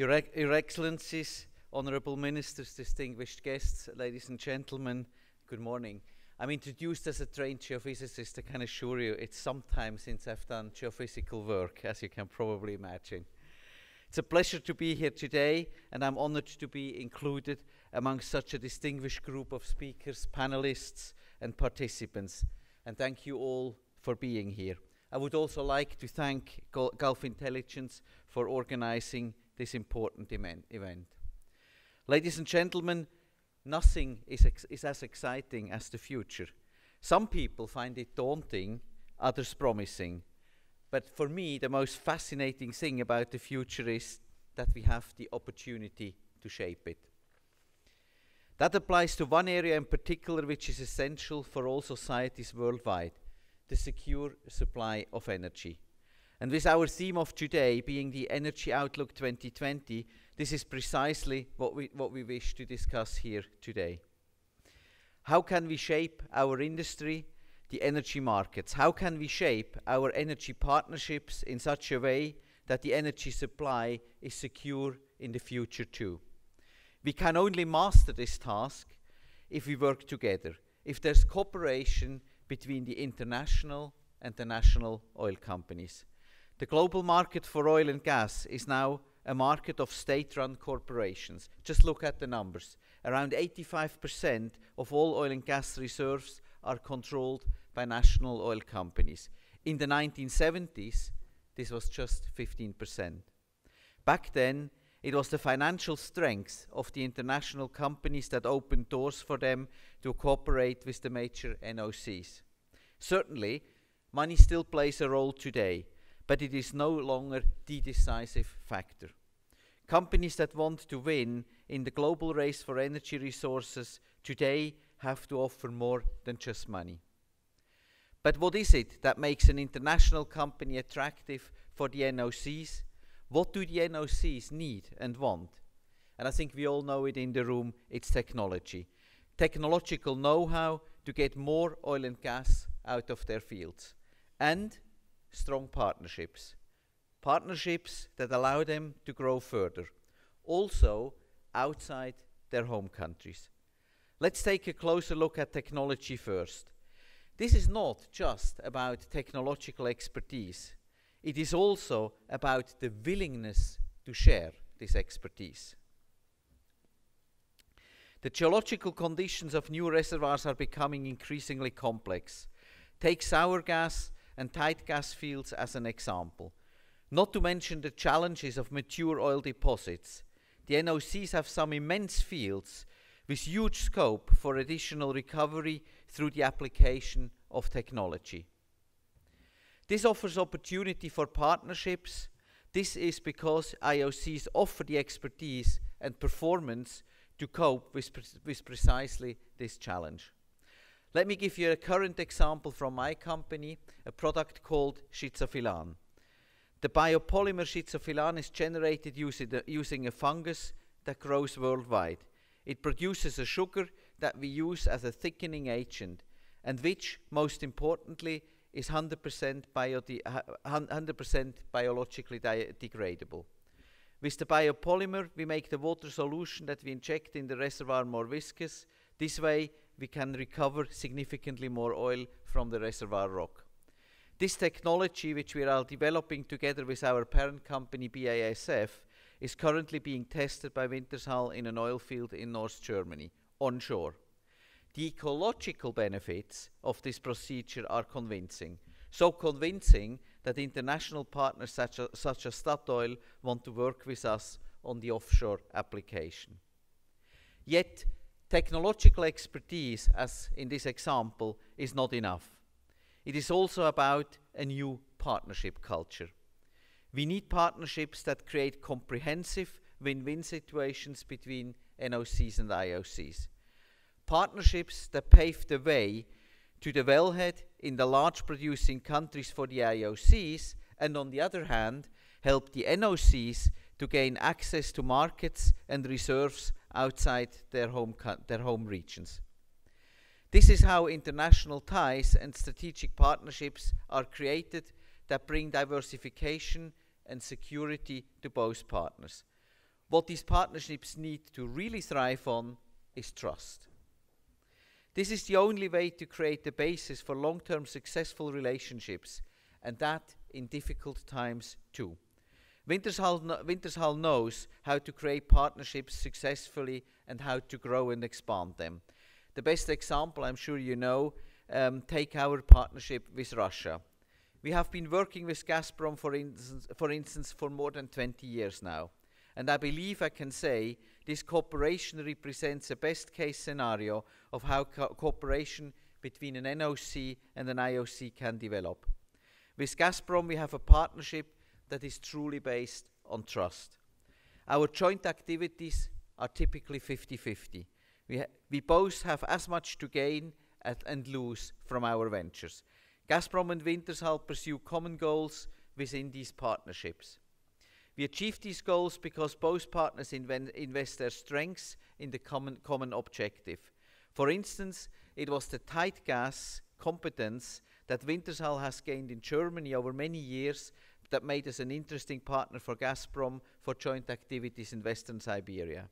Your Excellencies, Honourable Ministers, distinguished guests, ladies and gentlemen, good morning. I'm introduced as a trained geophysicist. I can assure you it's some time since I've done geophysical work, as you can probably imagine. It's a pleasure to be here today, and I'm honoured to be included among such a distinguished group of speakers, panelists, and participants. And thank you all for being here. I would also like to thank Gulf Intelligence for organising this important event. Ladies and gentlemen, nothing is as exciting as the future. Some people find it daunting, others promising. But for me, the most fascinating thing about the future is that we have the opportunity to shape it. That applies to one area in particular which is essential for all societies worldwide, the secure supply of energy. And with our theme of today being the Energy Outlook 2020, this is precisely what we wish to discuss here today. How can we shape our industry, the energy markets? How can we shape our energy partnerships in such a way that the energy supply is secure in the future too? We can only master this task if we work together, if there's cooperation between the international and the national oil companies. The global market for oil and gas is now a market of state-run corporations. Just look at the numbers. Around 85% of all oil and gas reserves are controlled by national oil companies. In the 1970s, this was just 15%. Back then, it was the financial strength of the international companies that opened doors for them to cooperate with the major NOCs. Certainly, money still plays a role today, but it is no longer the decisive factor. Companies that want to win in the global race for energy resources today have to offer more than just money. But what is it that makes an international company attractive for the NOCs? What do the NOCs need and want? And I think we all know it in the room, it's technology. Technological know-how to get more oil and gas out of their fields. And strong partnerships. Partnerships that allow them to grow further, also outside their home countries. Let's take a closer look at technology first. This is not just about technological expertise. It is also about the willingness to share this expertise. The geological conditions of new reservoirs are becoming increasingly complex. Take sour gas and tight gas fields as an example. Not to mention the challenges of mature oil deposits. The NOCs have some immense fields with huge scope for additional recovery through the application of technology. This offers opportunity for partnerships. This is because IOCs offer the expertise and performance to cope with precisely this challenge. Let me give you a current example from my company, a product called schizophylan. The biopolymer schizophylan is generated using a fungus that grows worldwide. It produces a sugar that we use as a thickening agent, and which, most importantly, is 100% biologically degradable. With the biopolymer, we make the water solution that we inject in the reservoir more viscous. This way, we can recover significantly more oil from the reservoir rock. This technology, which we are developing together with our parent company BASF, is currently being tested by Wintershall in an oil field in North Germany, onshore. The ecological benefits of this procedure are convincing. So convincing that international partners such as Statoil want to work with us on the offshore application. Yet, technological expertise, as in this example, is not enough. It is also about a new partnership culture. We need partnerships that create comprehensive win-win situations between NOCs and IOCs. Partnerships that pave the way to the wellhead in the large producing countries for the IOCs, and on the other hand, help the NOCs to gain access to markets and reserves outside their home regions. This is how international ties and strategic partnerships are created that bring diversification and security to both partners. What these partnerships need to really thrive on is trust. This is the only way to create the basis for long-term successful relationships, and that in difficult times too. Wintershall knows how to create partnerships successfully and how to grow and expand them. The best example, I'm sure you know, take our partnership with Russia. We have been working with Gazprom, for instance, for more than 20 years now. And I believe I can say this cooperation represents a best case scenario of how cooperation between an NOC and an IOC can develop. With Gazprom we have a partnership that is truly based on trust. Our joint activities are typically 50-50. We both have as much to gain and lose from our ventures. Gazprom and Wintershall pursue common goals within these partnerships. We achieve these goals because both partners invest their strengths in the common objective. For instance, it was the tight gas competence that Wintershall has gained in Germany over many years that made us an interesting partner for Gazprom for joint activities in Western Siberia.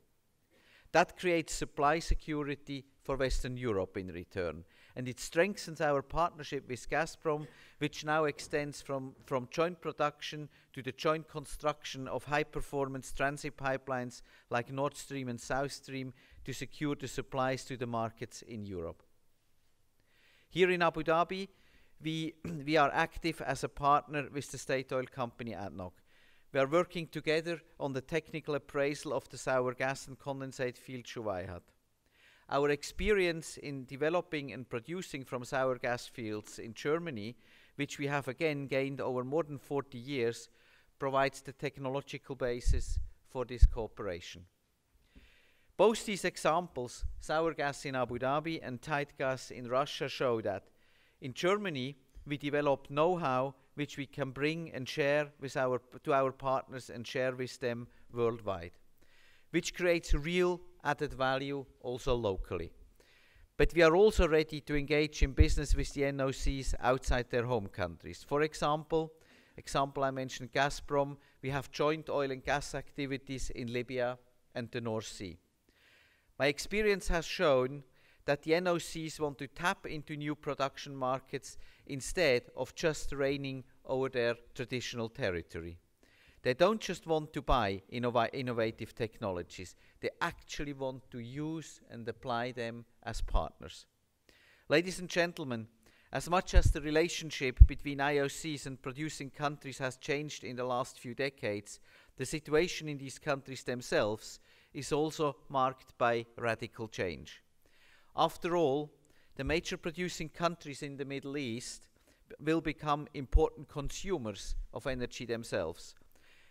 That creates supply security for Western Europe in return, and it strengthens our partnership with Gazprom, which now extends from joint production to the joint construction of high-performance transit pipelines like Nord Stream and South Stream to secure the supplies to the markets in Europe. Here in Abu Dhabi, we are active as a partner with the state oil company ADNOC. We are working together on the technical appraisal of the sour gas and condensate field Shuwaihat. Our experience in developing and producing from sour gas fields in Germany, which we have again gained over more than 40 years, provides the technological basis for this cooperation. Both these examples, sour gas in Abu Dhabi and tight gas in Russia, show that in Germany we develop know-how which we can bring and share with to our partners and share with them worldwide, which creates real added value also locally. But we are also ready to engage in business with the NOCs outside their home countries. For example, I mentioned Gazprom, we have joint oil and gas activities in Libya and the North Sea. My experience has shown that the NOCs want to tap into new production markets instead of just reigning over their traditional territory. They don't just want to buy innovative technologies, they actually want to use and apply them as partners. Ladies and gentlemen, as much as the relationship between IOCs and producing countries has changed in the last few decades, the situation in these countries themselves is also marked by radical change. After all, the major producing countries in the Middle East will become important consumers of energy themselves.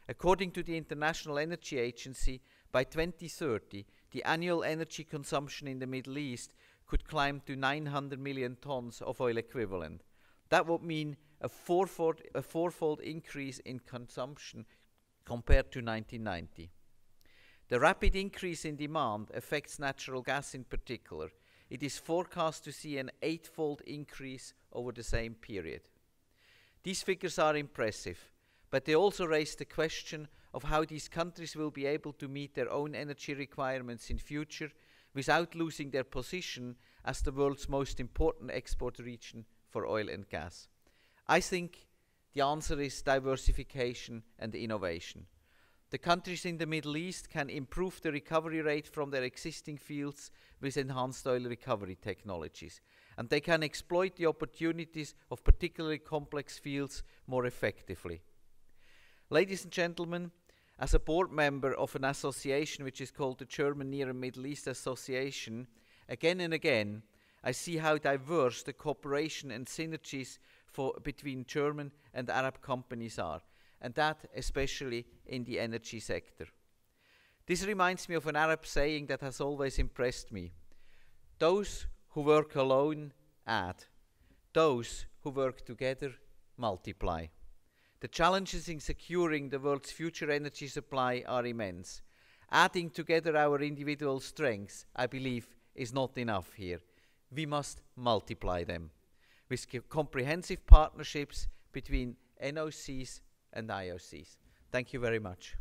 According to the International Energy Agency, by 2030, the annual energy consumption in the Middle East could climb to 900 million tons of oil equivalent. That would mean a fourfold increase in consumption compared to 1990. The rapid increase in demand affects natural gas in particular. It is forecast to see an 8-fold increase over the same period. These figures are impressive, but they also raise the question of how these countries will be able to meet their own energy requirements in future without losing their position as the world's most important export region for oil and gas. I think the answer is diversification and innovation. The countries in the Middle East can improve the recovery rate from their existing fields with enhanced oil recovery technologies, and they can exploit the opportunities of particularly complex fields more effectively. Ladies and gentlemen, as a board member of an association which is called the German Near and Middle East Association, again and again I see how diverse the cooperation and synergies between German and Arab companies are, and that especially in the energy sector. This reminds me of an Arab saying that has always impressed me. Those who work alone add. Those who work together multiply. The challenges in securing the world's future energy supply are immense. Adding together our individual strengths, I believe, is not enough here. We must multiply them with comprehensive partnerships between NOCs and IOCs. Thank you very much.